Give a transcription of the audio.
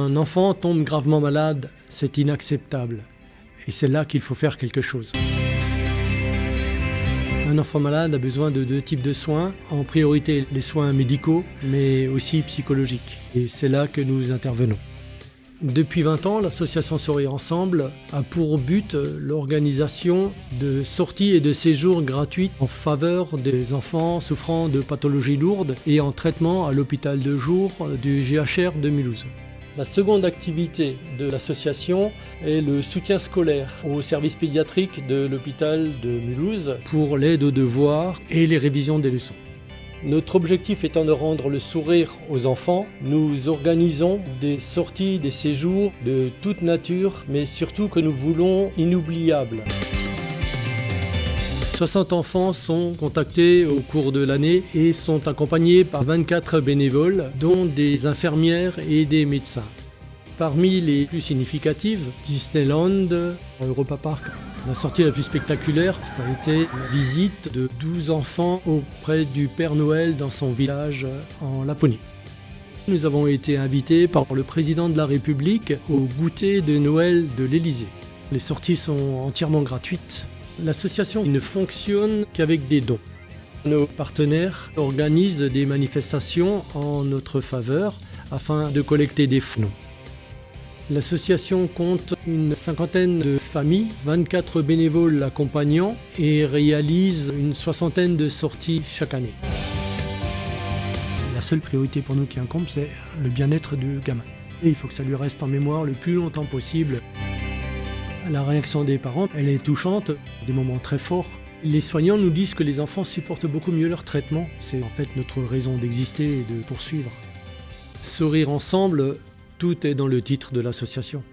un enfant tombe gravement malade, c'est inacceptable. Et c'est là qu'il faut faire quelque chose. Un enfant malade a besoin de deux types de soins, en priorité les soins médicaux, mais aussi psychologiques. Et c'est là que nous intervenons. Depuis 20 ans, l'association Sourire Ensemble a pour but l'organisation de sorties et de séjours gratuits en faveur des enfants souffrant de pathologies lourdes et en traitement à l'hôpital de jour du GHR de Mulhouse. La seconde activité de l'association est le soutien scolaire au service pédiatrique de l'hôpital de Mulhouse pour l'aide aux devoirs et les révisions des leçons. Notre objectif étant de rendre le sourire aux enfants, nous organisons des sorties, des séjours de toute nature, mais surtout que nous voulons inoubliables. 60 enfants sont contactés au cours de l'année et sont accompagnés par 24 bénévoles, dont des infirmières et des médecins. Parmi les plus significatives, Disneyland, Europa Park. La sortie la plus spectaculaire, ça a été la visite de 12 enfants auprès du Père Noël dans son village en Laponie. Nous avons été invités par le président de la République au goûter de Noël de l'Élysée. Les sorties sont entièrement gratuites. L'association ne fonctionne qu'avec des dons. Nos partenaires organisent des manifestations en notre faveur afin de collecter des fonds. L'association compte une cinquantaine de familles, 24 bénévoles l'accompagnant et réalise une soixantaine de sorties chaque année. La seule priorité pour nous qui incombe, c'est le bien-être du gamin. Et il faut que ça lui reste en mémoire le plus longtemps possible. La réaction des parents, elle est touchante, des moments très forts. Les soignants nous disent que les enfants supportent beaucoup mieux leur traitement. C'est en fait notre raison d'exister et de poursuivre. Sourire ensemble, tout est dans le titre de l'association.